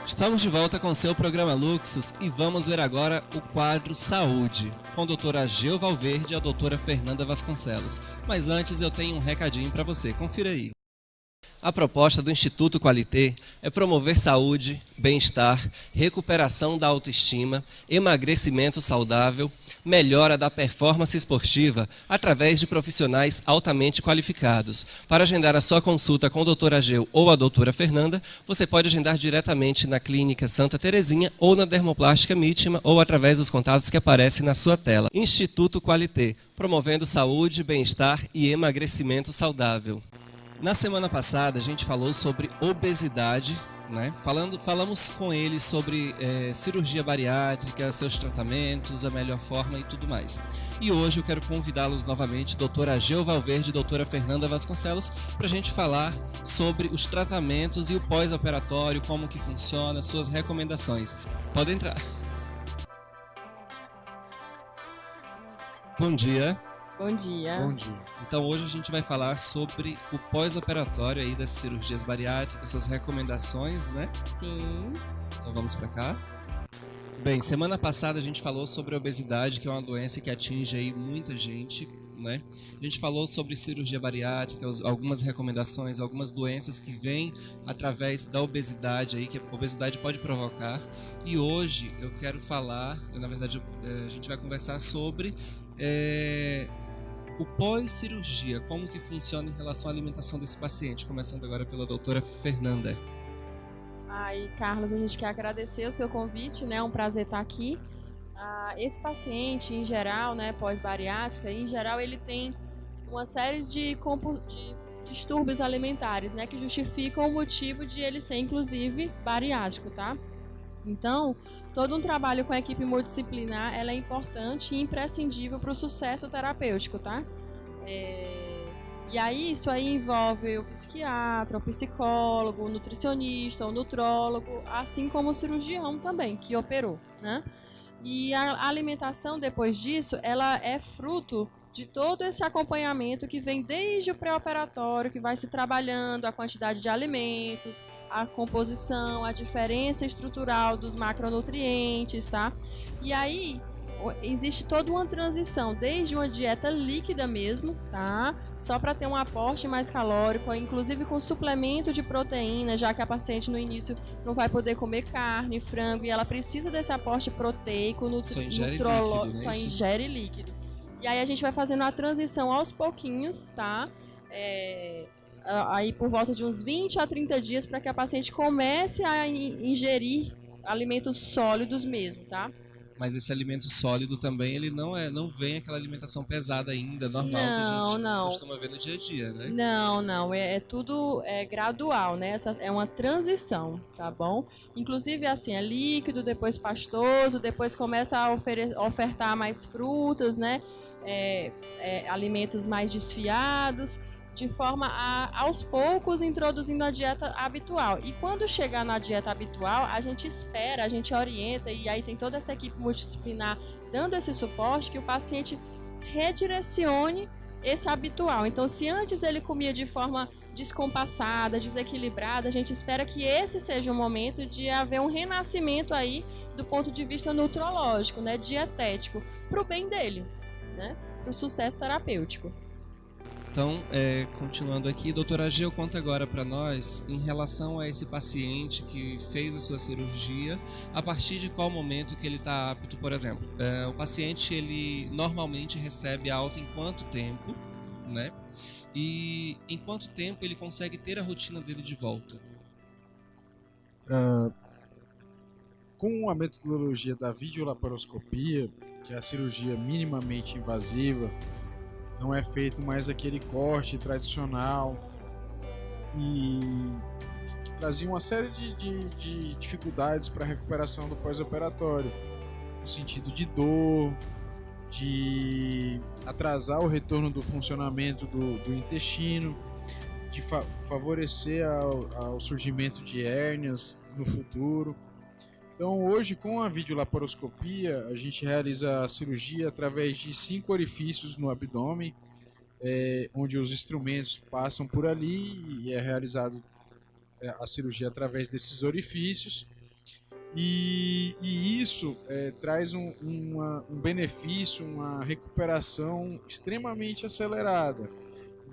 Estamos de volta com seu programa Luxus e vamos ver agora o quadro Saúde, com a doutora Ageu Valverde e a doutora Fernanda Vasconcelos. Mas antes eu tenho um recadinho para você, confira aí. A proposta do Instituto Qualité é promover saúde, bem-estar, recuperação da autoestima, emagrecimento saudável, melhora da performance esportiva através de profissionais altamente qualificados. Para agendar a sua consulta com a doutora Ageu ou a doutora Fernanda, você pode agendar diretamente na Clínica Santa Terezinha ou na Dermoplástica Mítima ou através dos contatos que aparecem na sua tela. Instituto Qualité, promovendo saúde, bem-estar e emagrecimento saudável. Na semana passada a gente falou sobre obesidade, né? Falamos com ele sobre cirurgia bariátrica, seus tratamentos, a melhor forma e tudo mais. E hoje eu quero convidá-los novamente, doutora Ageu Valverde e doutora Fernanda Vasconcelos, para a gente falar sobre os tratamentos e o pós-operatório, como que funciona, suas recomendações. Pode entrar. Bom dia. Bom dia. Bom dia. Então hoje a gente vai falar sobre o pós-operatório aí das cirurgias bariátricas, suas recomendações, né? Sim. Então vamos para cá. Bem, semana passada a gente falou sobre a obesidade, que é uma doença que atinge aí muita gente, né? A gente falou sobre cirurgia bariátrica, algumas recomendações, algumas doenças que vêm através da obesidade aí, que a obesidade pode provocar. E hoje eu quero falar, na verdade a gente vai conversar sobre o pós-cirurgia, como que funciona em relação à alimentação desse paciente, começando agora pela doutora Fernanda. Aí, Carlos, a gente quer agradecer o seu convite, né? É um prazer estar aqui. Esse paciente, em geral, né, pós-bariátrica, em geral ele tem uma série de distúrbios alimentares, né, que justificam o motivo de ele ser, inclusive, bariátrico, tá? Então, todo um trabalho com a equipe multidisciplinar ela é importante e imprescindível para o sucesso terapêutico, tá? E aí, isso aí envolve o psiquiatra, o psicólogo, o nutricionista, o nutrólogo, assim como o cirurgião também, que operou, né? E a alimentação, depois disso, ela é fruto de todo esse acompanhamento que vem desde o pré-operatório, que vai se trabalhando a quantidade de alimentos, a composição, a diferença estrutural dos macronutrientes, tá? E aí existe toda uma transição, desde uma dieta líquida mesmo, tá? Só para ter um aporte mais calórico, inclusive com suplemento de proteína, já que a paciente no início não vai poder comer carne, frango, e ela precisa desse aporte proteico, Só ingere líquido. E aí a gente vai fazendo a transição aos pouquinhos, tá? Aí por volta de uns 20 a 30 dias para que a paciente comece a ingerir alimentos sólidos mesmo, tá? Mas esse alimento sólido também, ele não vem aquela alimentação pesada ainda, normal, que a gente costuma ver no dia a dia, né? Não, é tudo gradual, né? Essa é uma transição, tá bom? Inclusive, assim, é líquido, depois pastoso, depois começa a ofertar mais frutas, né? Alimentos mais desfiados, de forma a, aos poucos, introduzindo a dieta habitual. E quando chegar na dieta habitual, a gente espera, a gente orienta, e aí tem toda essa equipe multidisciplinar dando esse suporte, que o paciente redirecione esse habitual. Então, se antes ele comia de forma descompassada, desequilibrada, a gente espera que esse seja o momento de haver um renascimento aí do ponto de vista nutrológico, né, dietético, para o bem dele, né, para o sucesso terapêutico. Então, continuando aqui, doutora Ageu, conta agora para nós em relação a esse paciente que fez a sua cirurgia, a partir de qual momento que ele está apto, por exemplo. O paciente, ele normalmente recebe a alta em quanto tempo, né? E em quanto tempo ele consegue ter a rotina dele de volta? Com a metodologia da videolaparoscopia, que é a cirurgia minimamente invasiva, não é feito mais aquele corte tradicional e que trazia uma série de dificuldades para a recuperação do pós-operatório, no sentido de dor, de atrasar o retorno do funcionamento do intestino, de favorecer ao surgimento de hérnias no futuro. Então, hoje, com a videolaparoscopia, a gente realiza a cirurgia através de 5 orifícios no abdômen, onde os instrumentos passam por ali e é realizado a cirurgia através desses orifícios. E isso traz um benefício, uma recuperação extremamente acelerada.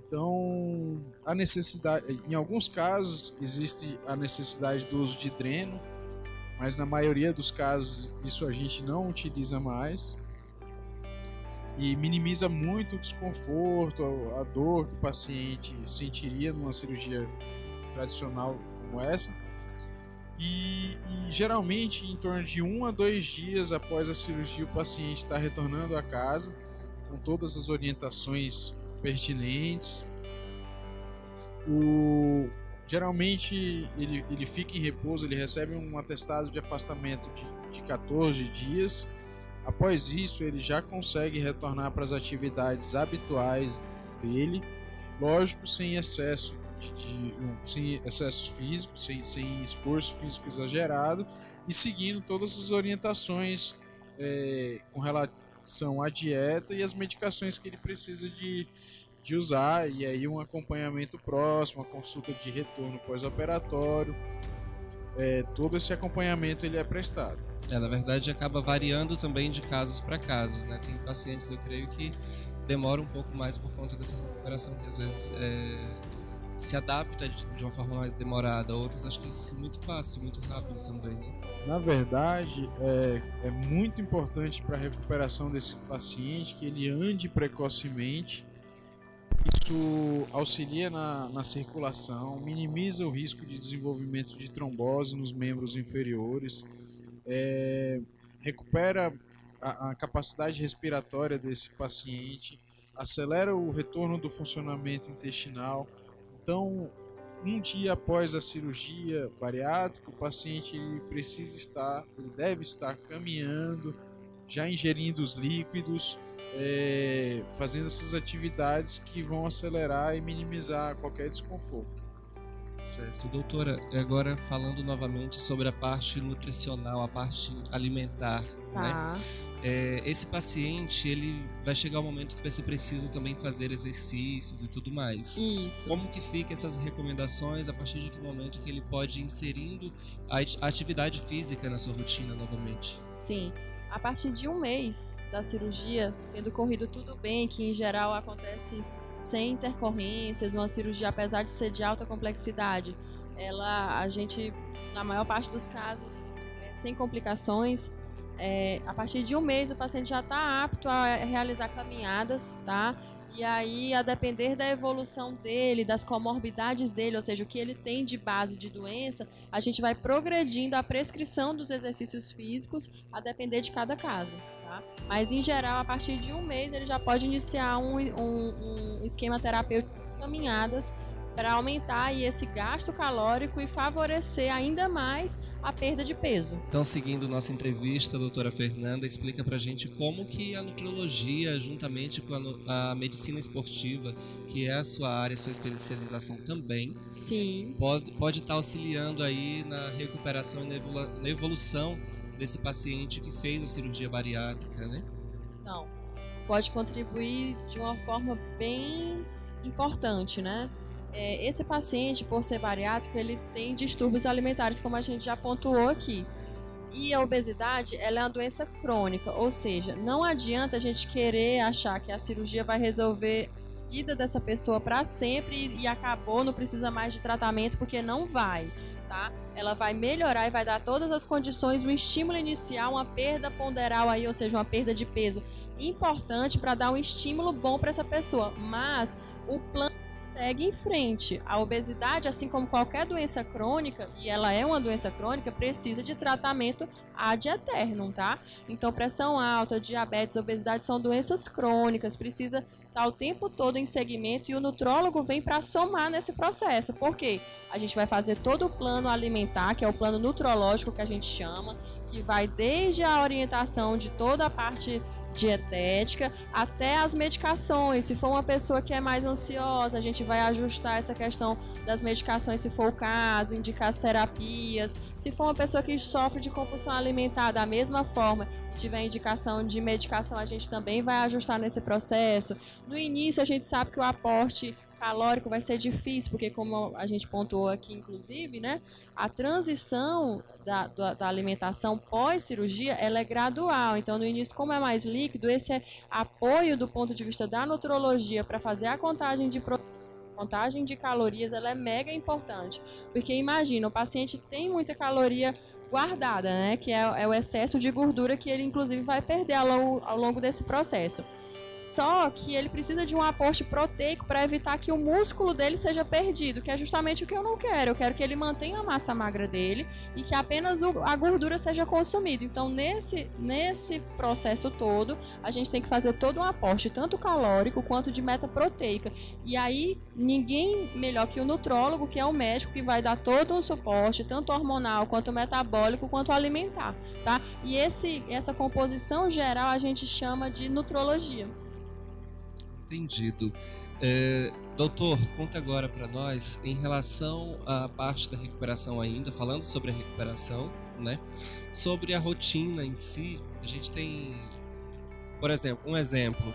Então, a necessidade, em alguns casos, existe a necessidade do uso de dreno, mas na maioria dos casos isso a gente não utiliza mais e minimiza muito o desconforto, a dor que o paciente sentiria numa cirurgia tradicional como essa. E geralmente em torno de 1 a 2 dias após a cirurgia o paciente está retornando à casa com todas as orientações pertinentes. Geralmente ele fica em repouso, ele recebe um atestado de afastamento de 14 dias. Após isso ele já consegue retornar para as atividades habituais dele, lógico, sem excesso físico, sem esforço físico exagerado, e seguindo todas as orientações com relação à dieta e as medicações que ele precisa de usar, e aí um acompanhamento próximo, a consulta de retorno pós-operatório, todo esse acompanhamento ele é prestado. Na verdade acaba variando também de casos para casos, né? Tem pacientes, eu creio, que demoram um pouco mais por conta dessa recuperação, que às vezes se adapta de uma forma mais demorada, outros acho que é muito fácil, muito rápido também, né? Na verdade, é muito importante para a recuperação desse paciente que ele ande precocemente. Isso auxilia na circulação, minimiza o risco de desenvolvimento de trombose nos membros inferiores, recupera a capacidade respiratória desse paciente, acelera o retorno do funcionamento intestinal. Então, um dia após a cirurgia bariátrica, o paciente ele deve estar caminhando, já ingerindo os líquidos, fazendo essas atividades que vão acelerar e minimizar qualquer desconforto. Certo. Doutora, agora falando novamente sobre a parte nutricional, a parte alimentar, né? Esse paciente, ele vai chegar um momento que vai ser preciso também fazer exercícios e tudo mais. Isso. Como que fica essas recomendações a partir de que momento que ele pode ir inserindo a atividade física na sua rotina novamente? Sim. A partir de 1 mês da cirurgia, tendo corrido tudo bem, que em geral acontece sem intercorrências, uma cirurgia, apesar de ser de alta complexidade, a gente, na maior parte dos casos, sem complicações, a partir de 1 mês o paciente já está apto a realizar caminhadas, tá? E aí, a depender da evolução dele, das comorbidades dele, ou seja, o que ele tem de base de doença, a gente vai progredindo a prescrição dos exercícios físicos a depender de cada caso, tá? Mas, em geral, a partir de 1 mês, ele já pode iniciar um esquema terapêutico de caminhadas para aumentar aí esse gasto calórico e favorecer ainda mais a perda de peso. Então, seguindo nossa entrevista, a doutora Fernanda explica pra gente como que a nutrologia, juntamente com a medicina esportiva, que é a sua área, a sua especialização também, sim, pode estar auxiliando aí na recuperação e na evolução desse paciente que fez a cirurgia bariátrica, né? Não, pode contribuir de uma forma bem importante, né? Esse paciente, por ser bariátrico, ele tem distúrbios alimentares, como a gente já pontuou aqui. E a obesidade, ela é uma doença crônica, ou seja, não adianta a gente querer achar que a cirurgia vai resolver a vida dessa pessoa para sempre e acabou, não precisa mais de tratamento, porque não vai, tá? Ela vai melhorar e vai dar todas as condições, um estímulo inicial, uma perda ponderal aí, ou seja, uma perda de peso importante para dar um estímulo bom para essa pessoa, mas o plano segue em frente. A obesidade, assim como qualquer doença crônica, e ela é uma doença crônica, precisa de tratamento ad eternum, tá? Então, pressão alta, diabetes, obesidade são doenças crônicas, precisa estar o tempo todo em segmento e o nutrólogo vem para somar nesse processo. Por quê? A gente vai fazer todo o plano alimentar, que é o plano nutrológico que a gente chama, que vai desde a orientação de toda a parte dietética, até as medicações. Se for uma pessoa que é mais ansiosa, a gente vai ajustar essa questão das medicações, se for o caso, indicar as terapias. Se for uma pessoa que sofre de compulsão alimentar da mesma forma, e tiver indicação de medicação, a gente também vai ajustar nesse processo. No início, a gente sabe que o aporte calórico vai ser difícil, porque como a gente pontuou aqui, inclusive, né, a transição da alimentação pós-cirurgia, ela é gradual. Então, no início, como é mais líquido, esse apoio do ponto de vista da nutrologia para fazer a contagem de calorias, ela é mega importante. Porque imagina, o paciente tem muita caloria guardada, né, que é o excesso de gordura que ele, inclusive, vai perder ao longo desse processo. Só que ele precisa de um aporte proteico para evitar que o músculo dele seja perdido, que é justamente o que eu não quero. Eu quero que ele mantenha a massa magra dele e que apenas a gordura seja consumida. Então, nesse processo todo, a gente tem que fazer todo um aporte, tanto calórico quanto de meta proteica. E aí, ninguém melhor que o nutrólogo, que é o médico que vai dar todo um suporte, tanto hormonal, quanto metabólico, quanto alimentar, tá? E essa composição geral a gente chama de nutrologia. Entendido. Doutor, conta agora para nós em relação à parte da recuperação ainda, falando sobre a recuperação, né? Sobre a rotina em si, a gente tem, por exemplo, um exemplo,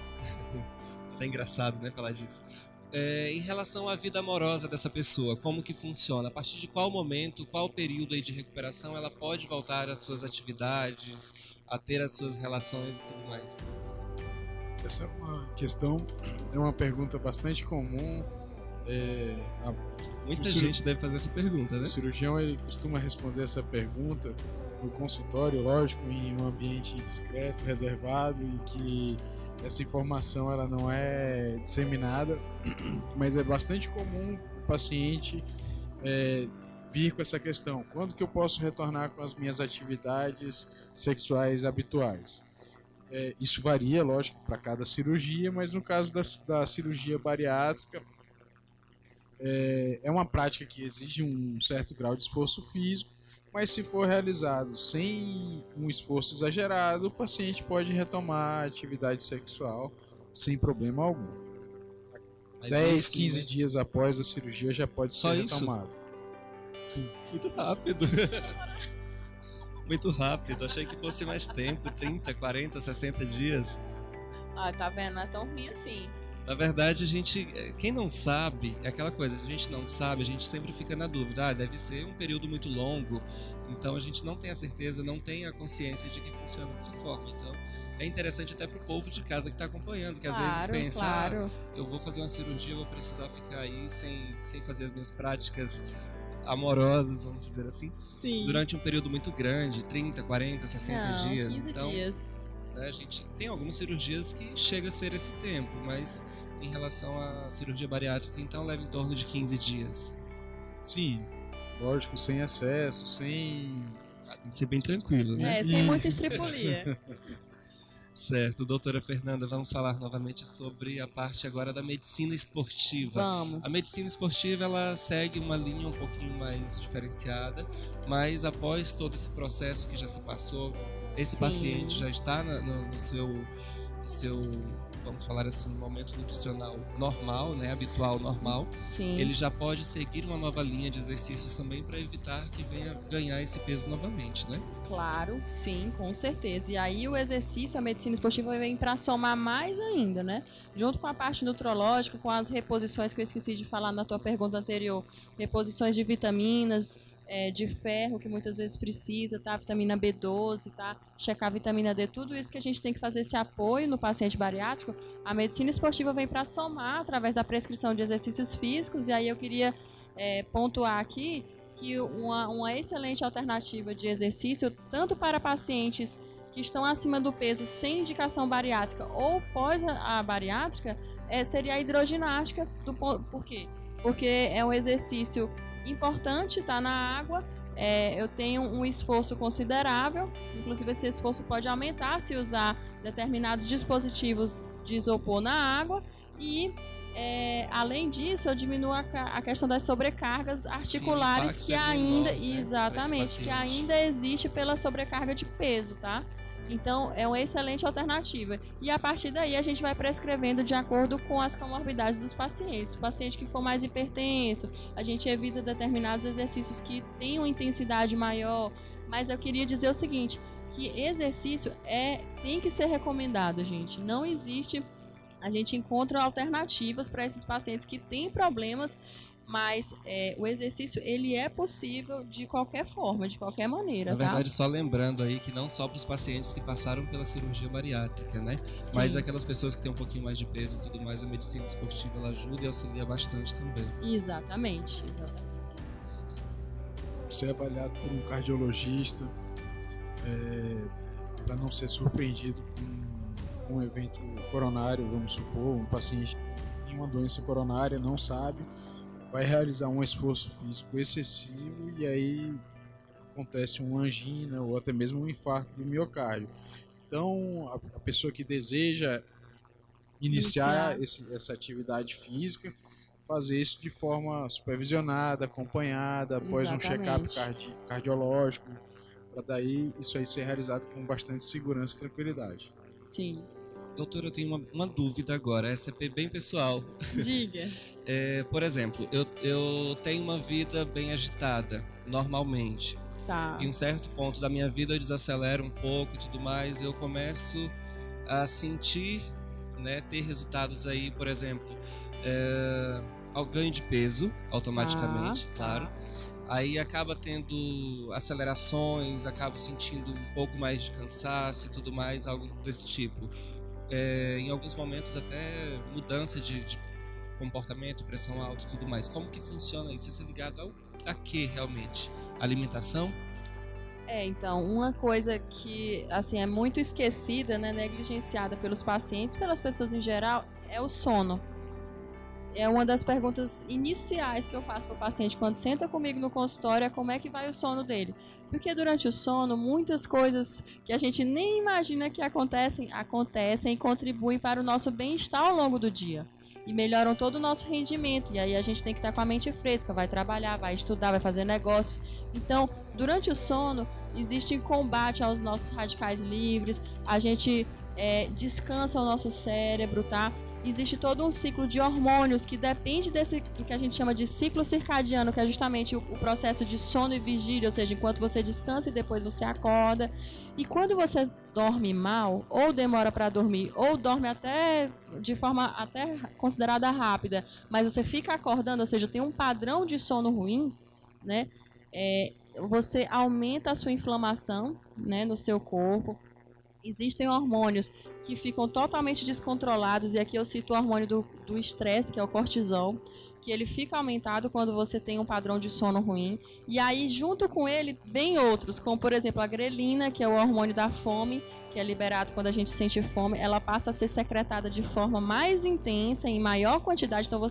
até engraçado, né, falar disso. Em relação à vida amorosa dessa pessoa, como que funciona? A partir de qual momento, qual período aí de recuperação ela pode voltar às suas atividades, a ter as suas relações e tudo mais? Essa é uma questão, é uma pergunta bastante comum. Muita gente deve fazer essa pergunta, né? O cirurgião ele costuma responder essa pergunta no consultório, lógico, em um ambiente discreto, reservado, e que essa informação ela não é disseminada, mas é bastante comum o paciente vir com essa questão: quando que eu posso retornar com as minhas atividades sexuais habituais? Isso varia, lógico, para cada cirurgia, mas no caso da cirurgia bariátrica, é uma prática que exige um certo grau de esforço físico, mas se for realizado sem um esforço exagerado, o paciente pode retomar a atividade sexual sem problema algum. Mas 10, 15 dias após a cirurgia já pode ser retomado. Sim. Muito rápido. Muito rápido, achei que fosse mais tempo, 30, 40, 60 dias. Ah, tá vendo? Não é tão ruim assim. Na verdade, quem não sabe, é aquela coisa, a gente não sabe, a gente sempre fica na dúvida, deve ser um período muito longo, então a gente não tem a certeza, não tem a consciência de que funciona dessa forma. Então, é interessante até pro povo de casa que está acompanhando, que às vezes pensa, eu vou fazer uma cirurgia, eu vou precisar ficar aí sem fazer as minhas práticas amorosas, vamos dizer assim, sim, durante um período muito grande, 30, 40, 60 dias. 15 então, dias. Né, a gente tem algumas cirurgias que chega a ser esse tempo, mas em relação à cirurgia bariátrica, então leva em torno de 15 dias. Sim, lógico, sem excesso, sem... tem que ser bem tranquilo, né? Sem muita estripulia. Certo, doutora Fernanda, vamos falar novamente sobre a parte agora da medicina esportiva. Vamos. A medicina esportiva, ela segue uma linha um pouquinho mais diferenciada, mas após todo esse processo que já se passou, esse Sim. paciente já está no seu, vamos falar assim, momento nutricional normal, né, habitual, normal. Sim. Ele já pode seguir uma nova linha de exercícios também para evitar que venha ganhar esse peso novamente, né? Claro, sim, com certeza. E aí o exercício, a medicina esportiva vem para somar mais ainda, né? Junto com a parte nutrológica, com as reposições que eu esqueci de falar na tua pergunta anterior, reposições de vitaminas, de ferro, que muitas vezes precisa, tá? Vitamina B12, tá? Checar a vitamina D, tudo isso que a gente tem que fazer esse apoio no paciente bariátrico. A medicina esportiva vem para somar através da prescrição de exercícios físicos, e aí eu queria pontuar aqui que uma excelente alternativa de exercício, tanto para pacientes que estão acima do peso sem indicação bariátrica ou pós a bariátrica, seria a hidroginástica. Por quê? Porque é um exercício importante, tá na água, eu tenho um esforço considerável, inclusive esse esforço pode aumentar se usar determinados dispositivos de isopor na água, e além disso eu diminuo a questão das sobrecargas articulares. Sim, que ainda, exatamente, que ainda existe pela sobrecarga de peso, tá? Então, é uma excelente alternativa. E a partir daí, a gente vai prescrevendo de acordo com as comorbidades dos pacientes. O paciente que for mais hipertenso, a gente evita determinados exercícios que tenham intensidade maior. Mas eu queria dizer o seguinte, que exercício tem que ser recomendado, gente. Não existe... A gente encontra alternativas para esses pacientes que têm problemas, mas o exercício ele é possível de qualquer forma, de qualquer maneira. Na verdade, só lembrando aí que não só para os pacientes que passaram pela cirurgia bariátrica, né? Sim. Mas aquelas pessoas que têm um pouquinho mais de peso e tudo mais, a medicina esportiva ela ajuda e auxilia bastante também. Exatamente. Ser avaliado por um cardiologista para não ser surpreendido com um evento coronário, vamos supor, um paciente que tem uma doença coronária, não sabe, vai realizar um esforço físico excessivo e aí acontece uma angina ou até mesmo um infarto do miocárdio. Então, a pessoa que deseja iniciar essa atividade física, fazer isso de forma supervisionada, acompanhada, após um check-up cardiológico, para daí isso aí ser realizado com bastante segurança e tranquilidade. Sim. Doutor, eu tenho uma dúvida agora, essa é bem pessoal. Diga. Por exemplo, eu tenho uma vida bem agitada, normalmente. Tá. Em um certo ponto da minha vida eu desacelero um pouco e tudo mais, eu começo a sentir, né, ter resultados aí, por exemplo, ao ganho de peso, automaticamente, claro. Aí acaba tendo acelerações, acabo sentindo um pouco mais de cansaço e tudo mais, algo desse tipo. Em alguns momentos até mudança de comportamento, pressão alta e tudo mais. Como que funciona isso? Isso é ligado a que realmente? Alimentação? Então, uma coisa que assim, é muito esquecida, né, negligenciada pelos pacientes, pelas pessoas em geral, é o sono. É uma das perguntas iniciais que eu faço para o paciente quando senta comigo no consultório, é como é que vai o sono dele. Porque durante o sono, muitas coisas que a gente nem imagina que acontecem e contribuem para o nosso bem-estar ao longo do dia. E melhoram todo o nosso rendimento. E aí a gente tem que estar com a mente fresca, vai trabalhar, vai estudar, vai fazer negócio. Então, durante o sono, existe combate aos nossos radicais livres, a gente descansa o nosso cérebro, tá? Existe todo um ciclo de hormônios que depende do que a gente chama de ciclo circadiano, que é justamente o processo de sono e vigília, ou seja, enquanto você descansa e depois você acorda. E quando você dorme mal, ou demora para dormir, ou dorme até de forma até considerada rápida, mas você fica acordando, ou seja, tem um padrão de sono ruim, né? Você aumenta a sua inflamação, né, no seu corpo. Existem hormônios que ficam totalmente descontrolados, e aqui eu cito o hormônio do estresse, que é o cortisol, que ele fica aumentado quando você tem um padrão de sono ruim. E aí, junto com ele, vem outros, como por exemplo a grelina, que é o hormônio da fome, que é liberado quando a gente sente fome, ela passa a ser secretada de forma mais intensa, em maior quantidade. Então,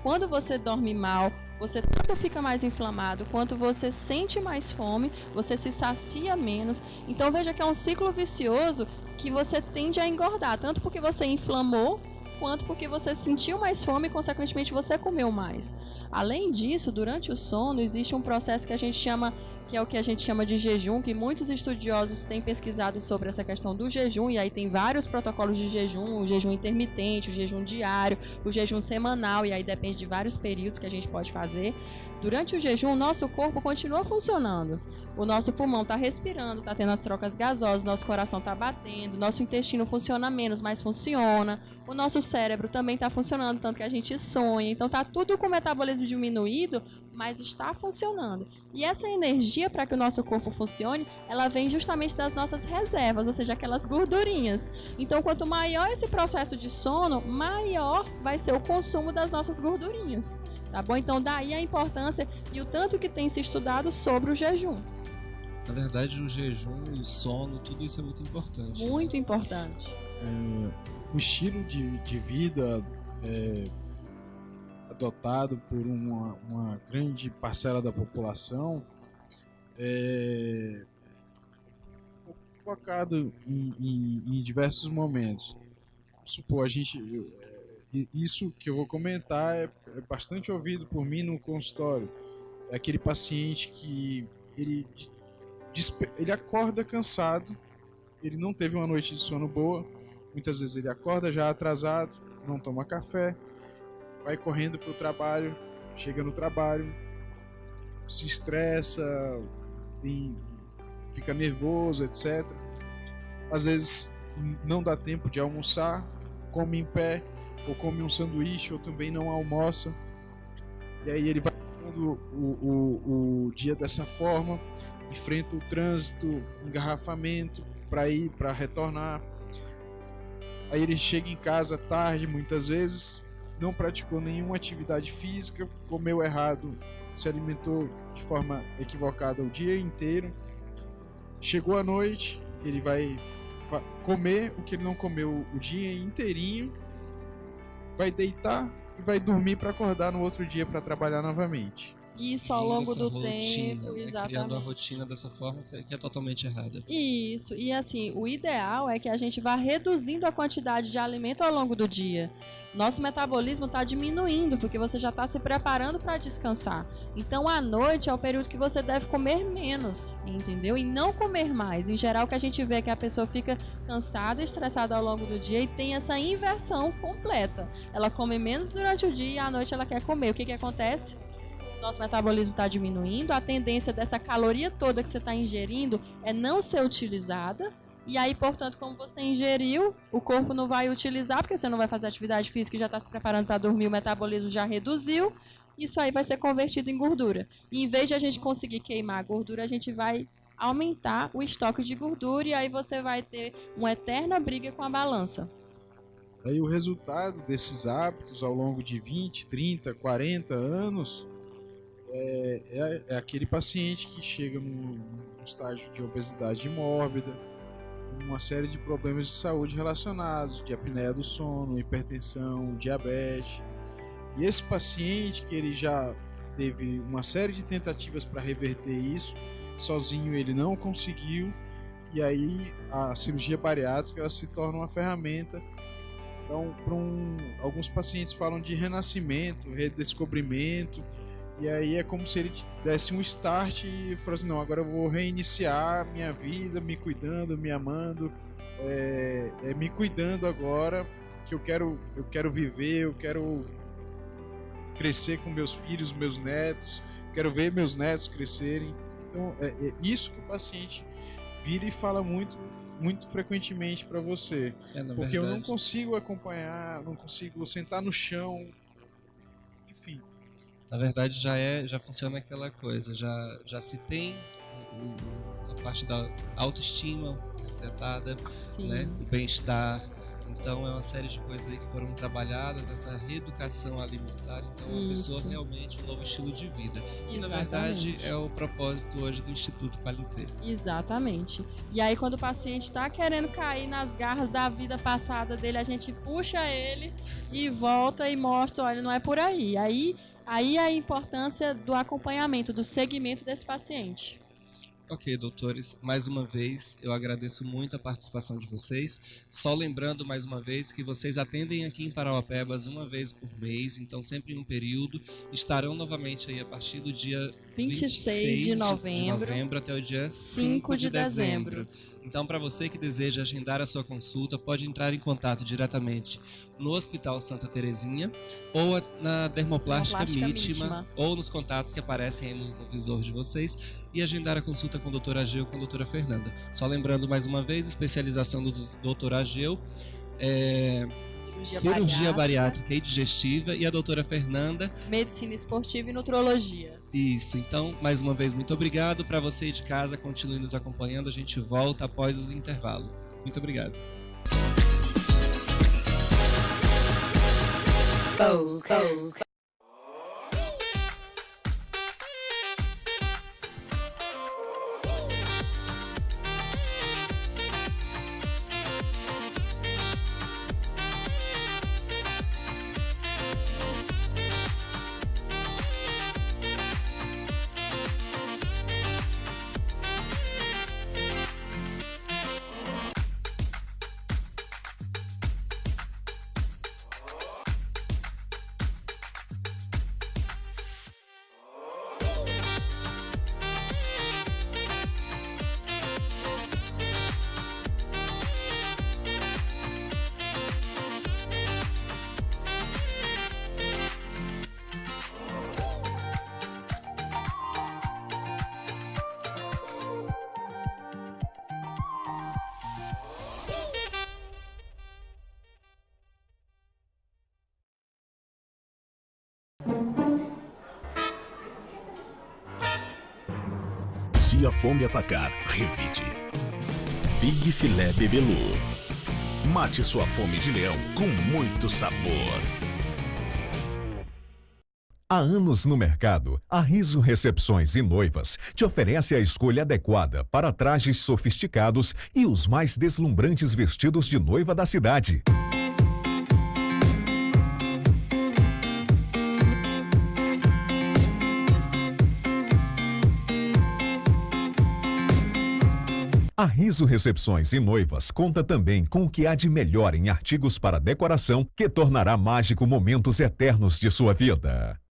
quando você dorme mal, você tanto fica mais inflamado, quanto você sente mais fome, você se sacia menos. Então, veja que é um ciclo vicioso que você tende a engordar, tanto porque você inflamou, quanto porque você sentiu mais fome e, consequentemente, você comeu mais. Além disso, durante o sono, existe um processo que é o que a gente chama de jejum, que muitos estudiosos têm pesquisado sobre essa questão do jejum, e aí tem vários protocolos de jejum, o jejum intermitente, o jejum diário, o jejum semanal, e aí depende de vários períodos que a gente pode fazer. Durante o jejum, o nosso corpo continua funcionando. O nosso pulmão está respirando, está tendo trocas gasosas, nosso coração está batendo, nosso intestino funciona menos, mas funciona. O nosso cérebro também está funcionando, tanto que a gente sonha. Então está tudo com o metabolismo diminuído, mas está funcionando. E essa energia para que o nosso corpo funcione, ela vem justamente das nossas reservas, ou seja, aquelas gordurinhas. Então, quanto maior esse processo de sono, maior vai ser o consumo das nossas gordurinhas. Tá bom? Então, daí a importância e o tanto que tem se estudado sobre o jejum. Na verdade, o jejum, o sono, tudo isso é muito importante. Muito importante. O estilo de vida adotado por uma grande parcela da população colocado em diversos momentos. Vamos supor, isso que eu vou comentar é bastante ouvido por mim no consultório. É aquele paciente que ele acorda cansado, ele não teve uma noite de sono boa. Muitas vezes ele acorda já atrasado, não toma café, vai correndo para o trabalho, chega no trabalho, se estressa, fica nervoso, etc. Às vezes não dá tempo de almoçar, come em pé, ou come um sanduíche, ou também não almoça. E aí ele vai o dia dessa forma, enfrenta o trânsito, engarrafamento para ir, para retornar. Aí ele chega em casa tarde, muitas vezes, não praticou nenhuma atividade física, comeu errado, se alimentou de forma equivocada o dia inteiro. Chegou à noite, ele vai comer o que ele não comeu o dia inteirinho, vai deitar e vai dormir para acordar no outro dia para trabalhar novamente. Isso ao longo do rotina, tempo, né? exatamente. Criando uma rotina dessa forma que é totalmente errada. Isso, e assim, o ideal é que a gente vá reduzindo a quantidade de alimento ao longo do dia. Nosso metabolismo está diminuindo, porque você já está se preparando para descansar. Então, à noite é o período que você deve comer menos, entendeu? E não comer mais. Em geral, o que a gente vê é que a pessoa fica cansada e estressada ao longo do dia e tem essa inversão completa. Ela come menos durante o dia e à noite ela quer comer. O que acontece? Nosso metabolismo está diminuindo, a tendência dessa caloria toda que você está ingerindo é não ser utilizada, e aí, portanto, como você ingeriu, o corpo não vai utilizar, porque você não vai fazer atividade física e já está se preparando para dormir, o metabolismo já reduziu, isso aí vai ser convertido em gordura. E em vez de a gente conseguir queimar a gordura, a gente vai aumentar o estoque de gordura, e aí você vai ter uma eterna briga com a balança. Aí o resultado desses hábitos ao longo de 20, 30, 40 anos é aquele paciente que chega no estágio de obesidade mórbida, uma série de problemas de saúde relacionados, de apneia do sono, hipertensão, diabetes. E esse paciente que ele já teve uma série de tentativas para reverter isso, sozinho ele não conseguiu, e aí a cirurgia bariátrica ela se torna uma ferramenta. Então, alguns pacientes falam de renascimento, redescobrimento, e aí é como se ele desse um start e falasse, não, agora eu vou reiniciar minha vida, me cuidando, me amando, me cuidando agora, que eu quero viver, eu quero crescer com meus filhos, meus netos, quero ver meus netos crescerem. Então é isso que o paciente vira e fala muito frequentemente para você, porque eu não consigo acompanhar, não consigo sentar no chão, enfim. Na verdade já funciona aquela coisa, já se tem a parte da autoestima resgatada, né? O bem-estar. Então é uma série de coisas aí que foram trabalhadas, essa reeducação alimentar, então uma pessoa realmente um novo estilo de vida. E na verdade é o propósito hoje do Instituto Qualité. Exatamente. E aí quando o paciente está querendo cair nas garras da vida passada dele, a gente puxa ele e volta e mostra, olha, não é por aí. Aí a importância do acompanhamento, do segmento desse paciente. Ok, doutores, mais uma vez eu agradeço muito a participação de vocês. Só lembrando mais uma vez que vocês atendem aqui em Parauapebas uma vez por mês, então sempre em um período. Estarão novamente aí a partir do dia 26 de novembro até o dia 5 de dezembro. Então, para você que deseja agendar a sua consulta, pode entrar em contato diretamente no Hospital Santa Terezinha ou na Dermoplástica Mítima, ou nos contatos que aparecem aí no visor de vocês, e agendar a consulta com o Dr. Ageu ou com a doutora Fernanda. Só lembrando mais uma vez, especialização do Dr. Ageu, cirurgia bariátrica e digestiva, e a doutora Fernanda, medicina esportiva e nutrologia. Isso, então, mais uma vez, muito obrigado. Para você de casa, continue nos acompanhando, a gente volta após os intervalos. Muito obrigado. Se a fome atacar, Revite. Big Filé Bebelu. Mate sua fome de leão com muito sabor. Há anos no mercado, a Riso Recepções e Noivas te oferece a escolha adequada para trajes sofisticados e os mais deslumbrantes vestidos de noiva da cidade. A Riso Recepções e Noivas conta também com o que há de melhor em artigos para decoração que tornará mágico momentos eternos de sua vida.